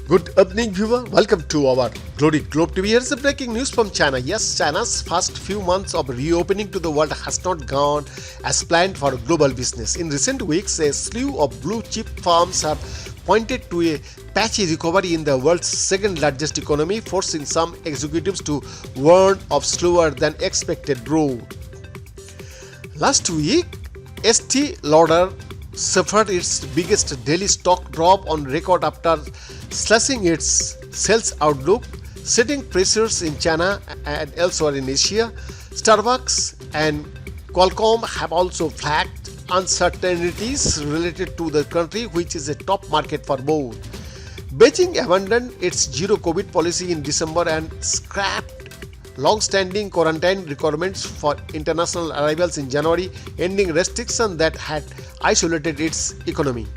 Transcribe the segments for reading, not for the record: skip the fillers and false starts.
Good evening, viewer. Welcome to our Glory Globe TV. Here's the breaking news from China. Yes, China's first few months of reopening to the world has not gone as planned for global business. In recent weeks, a slew of blue chip firms have pointed to a patchy recovery in the world's second largest economy, forcing some executives to warn of slower than expected growth. Last week, Estee Lauder suffered its biggest daily stock drop on record after slashing its sales outlook, setting pressures in China and elsewhere in Asia. Starbucks and Qualcomm have also flagged uncertainties related to the country, which is a top market for both. Beijing abandoned its zero COVID policy in December and scrapped long-standing quarantine requirements for international arrivals in January, ending restrictions that had isolated its economy.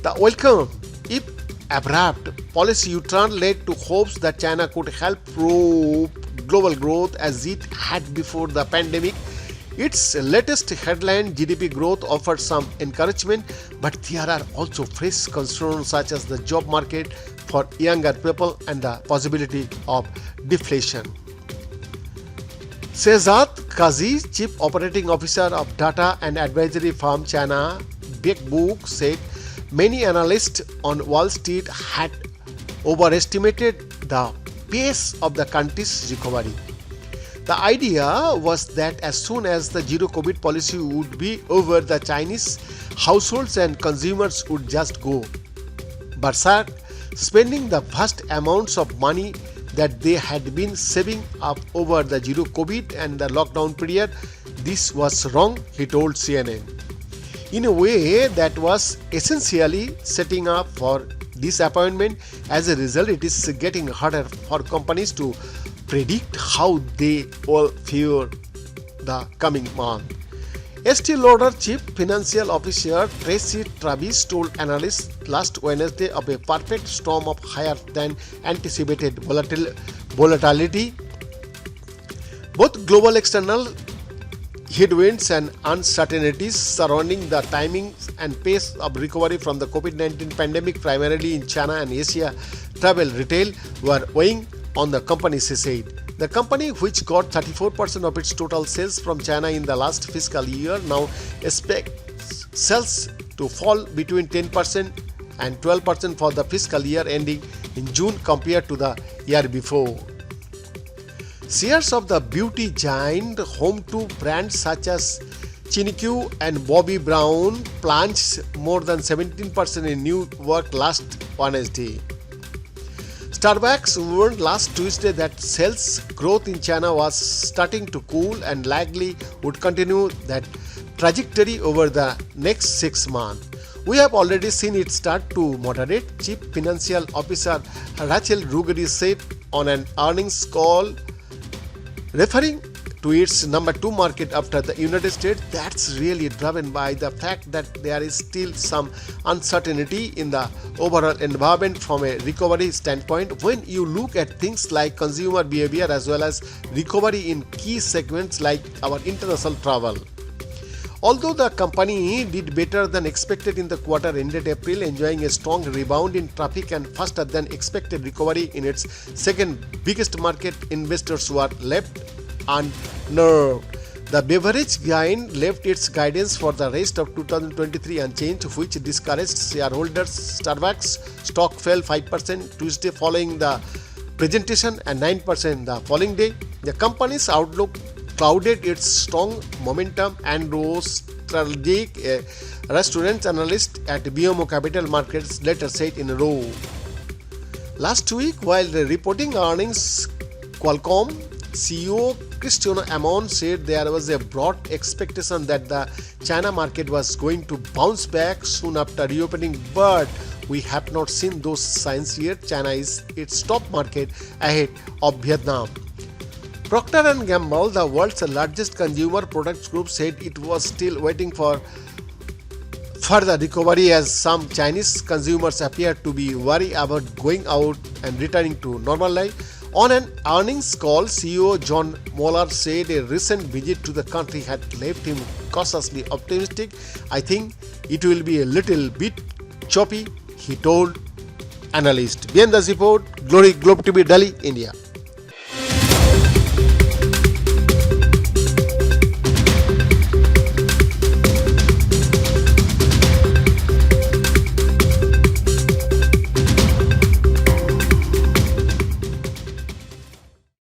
The welcome, if abrupt, policy U-turn led to hopes that China could help probe global growth as it had before the pandemic. Its latest headline GDP growth offered some encouragement, but there are also fresh concerns such as the job market for younger people and the possibility of deflation. Shehzad Qazi, Chief Operating Officer of data and advisory firm China Beckbook, said many analysts on Wall Street had overestimated the pace of the country's recovery. The idea was that as soon as the zero COVID policy would be over, the Chinese households and consumers would just go berserk, spending the vast amounts of money that they had been saving up over the zero COVID and the lockdown period. This was wrong, he told CNN. In a way that was essentially setting up for disappointment. As a result, it is getting harder for companies to predict how they will fare the coming month. Estee Lauder Chief Financial Officer Tracy Travis told analysts last Wednesday of a perfect storm of higher than anticipated volatility. Both global external headwinds and uncertainties surrounding the timing and pace of recovery from the COVID-19 pandemic, primarily in China and Asia travel retail, were weighing on the company, she said. The company, which got 34% of its total sales from China in the last fiscal year, now expects sales to fall between 10% and 12% for the fiscal year ending in June compared to the year before. Shares of the beauty giant, home to brands such as Chinique and Bobbi Brown, plunged more than 17% in New York last Wednesday. Starbucks warned last Tuesday that sales growth in China was starting to cool and likely would continue that trajectory over the next 6 months. We have already seen it start to moderate, Chief Financial Officer Rachel Ruggeri said on an earnings call, referring to its number 2 market after the United States. That's really driven by the fact that there is still some uncertainty in the overall environment from a recovery standpoint when you look at things like consumer behavior as well as recovery in key segments like our international travel. Although the company did better than expected in the quarter ended April, enjoying a strong rebound in traffic and faster than expected recovery in its second biggest market, investors were left unnerved. The beverage giant left its guidance for the rest of 2023 unchanged, which discouraged shareholders. Starbucks stock fell 5% Tuesday following the presentation and 9% the following day. The company's outlook clouded its strong momentum, Andrew Strelzik, a restaurant analyst at BMO Capital Markets, later said in a row. Last week, while reporting earnings, Qualcomm CEO Cristiano Amon said there was a broad expectation that the China market was going to bounce back soon after reopening, but we have not seen those signs yet. China is its top market ahead of Vietnam. Procter & Gamble, the world's largest consumer products group, said it was still waiting for further recovery as some Chinese consumers appear to be worried about going out and returning to normal life. On an earnings call, CEO John Moeller said a recent visit to the country had left him cautiously optimistic. I think it will be a little bit choppy, he told analyst. Behind the report, Glory Globe TV, Delhi, India.